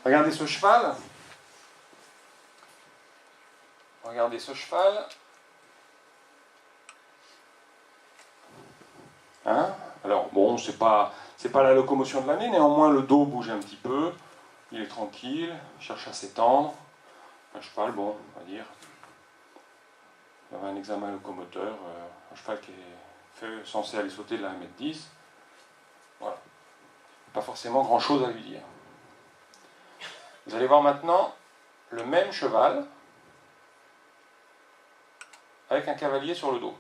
Regardez ce cheval. Regardez ce cheval. Hein? Alors, bon, c'est pas la locomotion de l'année, néanmoins le dos bouge un petit peu. Il est tranquille, il cherche à s'étendre. Un cheval, bon, on va dire. Il y avait un examen locomoteur, un cheval qui est censé aller sauter de la 1,10 m. Voilà. Pas forcément grand-chose à lui dire. Vous allez voir maintenant le même cheval avec un cavalier sur le dos.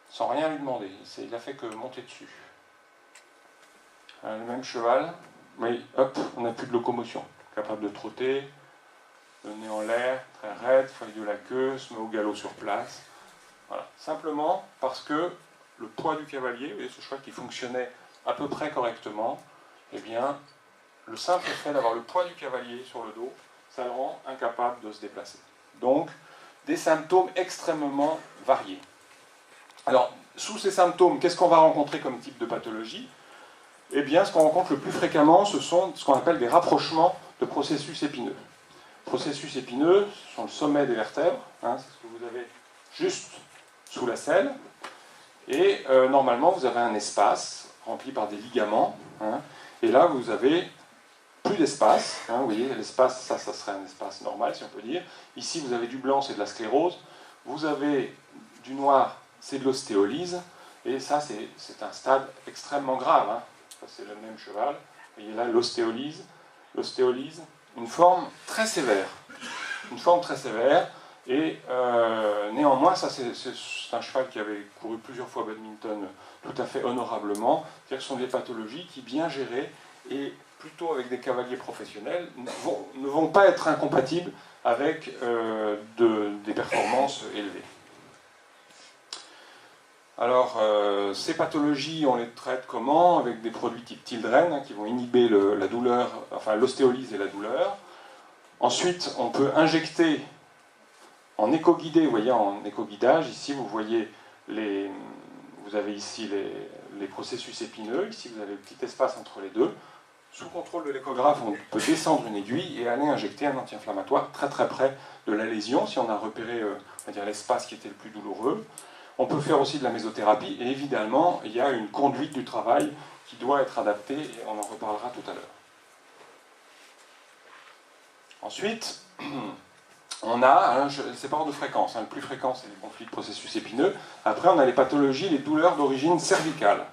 Sans rien lui demander. Il a fait que monter dessus. Le même cheval, mais hop, on n'a plus de locomotion. Capable de trotter, le nez en l'air, très raide, feuille de la queue, se met au galop sur place. Voilà. Simplement parce que le poids du cavalier, vous voyez ce cheval qui fonctionnait à peu près correctement, eh bien, le simple fait d'avoir le poids du cavalier sur le dos, ça le rend incapable de se déplacer. Donc, des symptômes extrêmement variés. Alors, sous ces symptômes, qu'est-ce qu'on va rencontrer comme type de pathologie? Eh bien, ce qu'on rencontre le plus fréquemment, ce sont ce qu'on appelle des rapprochements de processus épineux. Processus épineux, ce sont le sommet des vertèbres, hein, c'est ce que vous avez juste sous la selle, et normalement, vous avez un espace rempli par des ligaments, hein, et là, vous avez plus d'espace, hein, vous voyez, l'espace, ça serait un espace normal, si on peut dire. Ici, vous avez du blanc, c'est de la sclérose, vous avez du noir, c'est de l'ostéolyse, et ça, c'est un stade extrêmement grave, hein. Ça, c'est le même cheval. Vous voyez là, l'ostéolyse, une forme très sévère. Une forme très sévère, et néanmoins, ça, c'est un cheval qui avait couru plusieurs fois badminton tout à fait honorablement. C'est-à-dire que ce sont des pathologies qui, bien gérées, et plutôt avec des cavaliers professionnels, ne vont pas être incompatibles avec des performances élevées. Alors, ces pathologies, on les traite comment? Avec des produits type Tildren, hein, qui vont inhiber la douleur, enfin l'ostéolyse et la douleur. Ensuite, on peut injecter en éco-guidé, vous voyez, en éco-guidage, ici vous voyez vous avez ici les processus épineux, ici vous avez le petit espace entre les deux. Sous contrôle de l'échographe, on peut descendre une aiguille et aller injecter un anti-inflammatoire très très près de la lésion, si on a repéré on va dire, l'espace qui était le plus douloureux. On peut faire aussi de la mésothérapie, et évidemment, il y a une conduite du travail qui doit être adaptée, et on en reparlera tout à l'heure. Ensuite, on a, c'est par ordre de fréquence, le plus fréquent c'est les conflits de processus épineux. Après, on a les pathologies, les douleurs d'origine cervicale.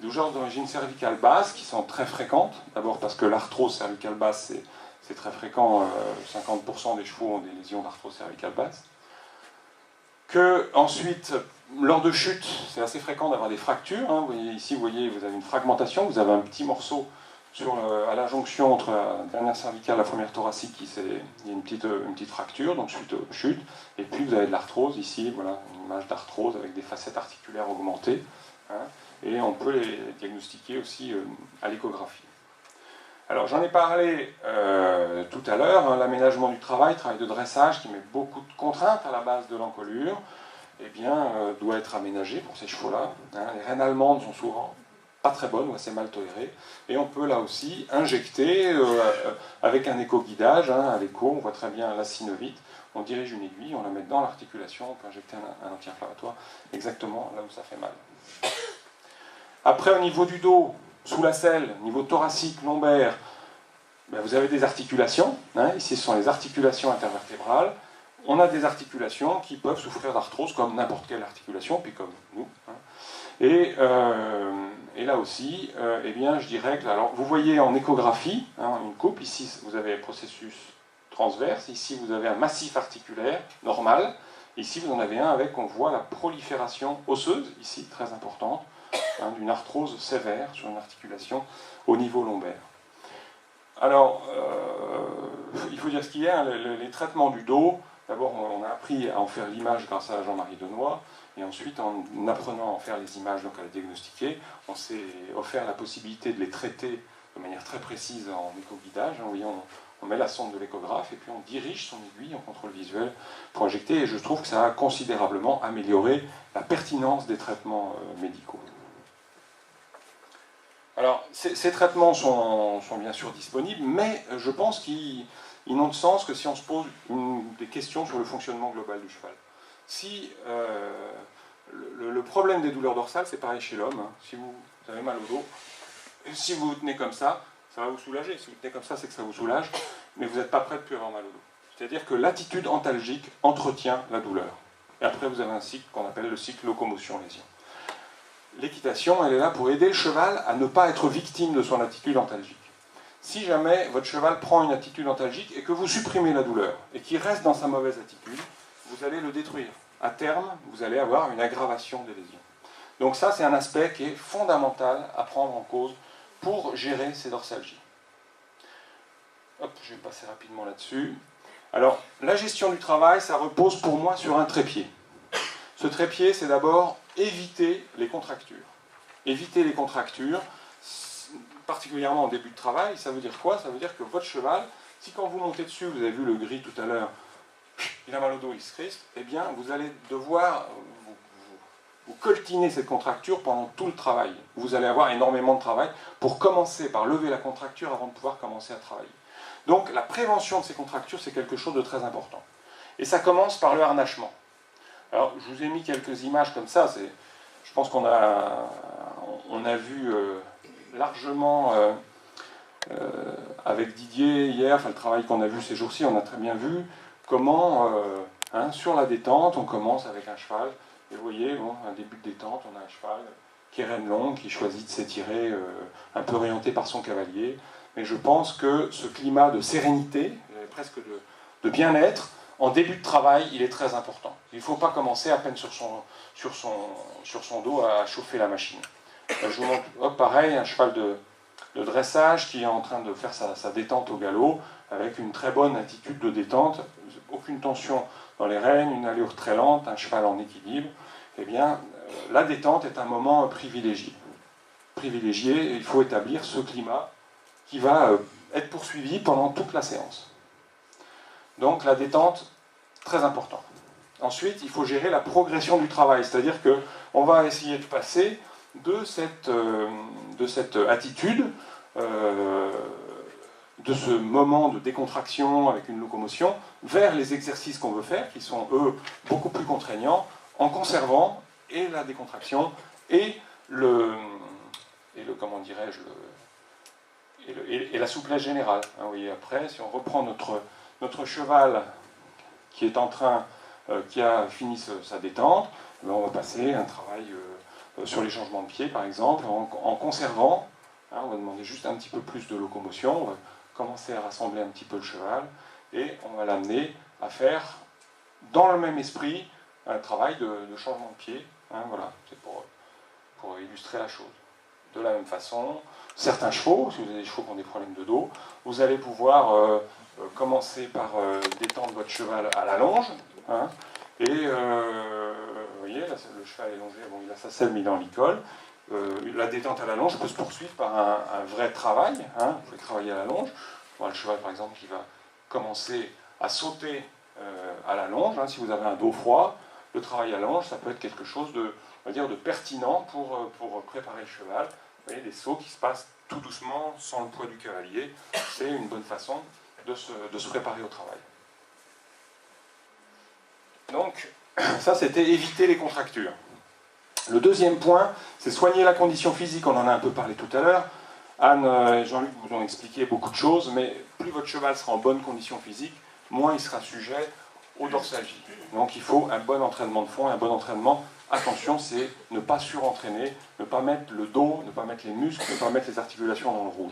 Les douleurs d'origine cervicale basse qui sont très fréquentes, d'abord parce que l'arthrose cervicale basse c'est très fréquent, 50% des chevaux ont des lésions d'arthrose cervicale basse. Que ensuite, lors de chute, c'est assez fréquent d'avoir des fractures. Hein. Vous voyez, ici, vous avez une fragmentation, vous avez un petit morceau à la jonction entre la dernière cervicale et la première thoracique, il y a une petite fracture, donc suite aux chutes. Et puis vous avez de l'arthrose, ici, voilà, une image d'arthrose avec des facettes articulaires augmentées. Hein. Et on peut les diagnostiquer aussi à l'échographie. Alors j'en ai parlé tout à l'heure, hein, l'aménagement du travail de dressage qui met beaucoup de contraintes à la base de l'encolure, eh bien, doit être aménagé pour ces chevaux-là. Hein. Les rênes allemandes sont souvent pas très bonnes ou assez mal tolérées, et on peut là aussi injecter avec un éco-guidage, hein, à l'écho, on voit très bien la synovite, on dirige une aiguille, on la met dans l'articulation, on peut injecter un anti-inflammatoire exactement là où ça fait mal. Après, au niveau du dos, sous la selle, niveau thoracique, lombaire, ben vous avez des articulations. Hein, ici, ce sont les articulations intervertébrales. On a des articulations qui peuvent souffrir d'arthrose, comme n'importe quelle articulation, puis comme nous. Hein. Et là aussi, eh bien, je dirais que... Alors, vous voyez en échographie, hein, une coupe. Ici, vous avez un processus transverse. Ici, vous avez un massif articulaire normal. Ici, vous en avez un avec, on voit la prolifération osseuse, ici, très importante. Hein, d'une arthrose sévère sur une articulation au niveau lombaire. Alors, il faut dire ce qu'il y a, hein, les traitements du dos, d'abord on a appris à en faire l'image grâce à Jean-Marie Denoy, et ensuite en apprenant à en faire les images, donc à les diagnostiquer, on s'est offert la possibilité de les traiter de manière très précise en éco-guidage. Hein, on met la sonde de l'échographe et puis on dirige son aiguille en contrôle visuel pour injecter, et je trouve que ça a considérablement amélioré la pertinence des traitements médicaux. Alors, ces traitements sont bien sûr disponibles, mais je pense qu'ils n'ont de sens que si on se pose des questions sur le fonctionnement global du cheval. Si le problème des douleurs dorsales, c'est pareil chez l'homme. Hein. Si vous avez mal au dos, si vous vous tenez comme ça va vous soulager. Si vous tenez comme ça, c'est que ça vous soulage, mais vous n'êtes pas prêt de plus avoir mal au dos. C'est-à-dire que l'attitude antalgique entretient la douleur. Et après, vous avez un cycle qu'on appelle le cycle locomotion-lésion. L'équitation, elle est là pour aider le cheval à ne pas être victime de son attitude antalgique. Si jamais votre cheval prend une attitude antalgique et que vous supprimez la douleur et qu'il reste dans sa mauvaise attitude, vous allez le détruire. À terme, vous allez avoir une aggravation des lésions. Donc ça, c'est un aspect qui est fondamental à prendre en cause pour gérer ces dorsalgies. Hop, je vais passer rapidement là-dessus. Alors, la gestion du travail, ça repose pour moi sur un trépied. Ce trépied, c'est d'abord éviter les contractures. Éviter les contractures, particulièrement en début de travail, ça veut dire quoi? Ça veut dire que votre cheval, si quand vous montez dessus, vous avez vu le gris tout à l'heure, il a mal au dos, il se crispe, eh bien, vous allez devoir vous coltiner cette contracture pendant tout le travail. Vous allez avoir énormément de travail pour commencer par lever la contracture avant de pouvoir commencer à travailler. Donc, la prévention de ces contractures, c'est quelque chose de très important. Et ça commence par le harnachement. Alors, je vous ai mis quelques images comme ça. Je pense qu'on a vu largement avec Didier hier, enfin le travail qu'on a vu ces jours-ci, on a très bien vu comment, sur la détente, on commence avec un cheval. Et vous voyez, bon, un début de détente, on a un cheval qui est rêne longue, qui choisit de s'étirer, un peu orienté par son cavalier. Mais je pense que ce climat de sérénité, presque de bien-être, en début de travail, il est très important. Il ne faut pas commencer à peine sur son dos à chauffer la machine. Je vous montre, hop, pareil, un cheval de dressage qui est en train de faire sa détente au galop, avec une très bonne attitude de détente, aucune tension dans les rênes, une allure très lente, un cheval en équilibre. Eh bien, la détente est un moment privilégié. Privilégié, il faut établir ce climat qui va être poursuivi pendant toute la séance. Donc la détente, très important. Ensuite, il faut gérer la progression du travail, c'est-à-dire qu'on va essayer de passer de cette attitude, de ce moment de décontraction avec une locomotion, vers les exercices qu'on veut faire, qui sont, eux, beaucoup plus contraignants, en conservant et la décontraction et comment dirais-je, et la souplesse générale. Vous voyez, après, si on reprend notre cheval qui est en train, qui a fini sa détente, on va passer un travail sur les changements de pied, par exemple, en conservant, on va demander juste un petit peu plus de locomotion, on va commencer à rassembler un petit peu le cheval, et on va l'amener à faire, dans le même esprit, un travail de changement de pied. Voilà, c'est pour illustrer la chose. De la même façon, certains chevaux, si vous avez des chevaux qui ont des problèmes de dos, vous allez pouvoir commencer par détendre votre cheval à la longe. Et vous voyez, là, le cheval est longé, bon, il a sa selle, mais il est en licol. La détente à la longe peut se poursuivre par un vrai travail. Vous pouvez travailler à la longe. Le cheval, par exemple, qui va commencer à sauter à la longe. Si vous avez un dos froid, le travail à la longe, ça peut être quelque chose de, on va dire, de pertinent pour préparer le cheval. Vous voyez, des sauts qui se passent tout doucement, sans le poids du cavalier. C'est une bonne façon de se préparer au travail. Donc, ça, c'était éviter les contractures. Le deuxième point, c'est soigner la condition physique. On en a un peu parlé tout à l'heure. Anne et Jean-Luc vous ont expliqué beaucoup de choses, mais plus votre cheval sera en bonne condition physique, moins il sera sujet aux dorsalgies. Donc il faut un bon entraînement de fond et un bon entraînement. Attention, c'est ne pas surentraîner, ne pas mettre le dos, ne pas mettre les muscles, ne pas mettre les articulations dans le rouge.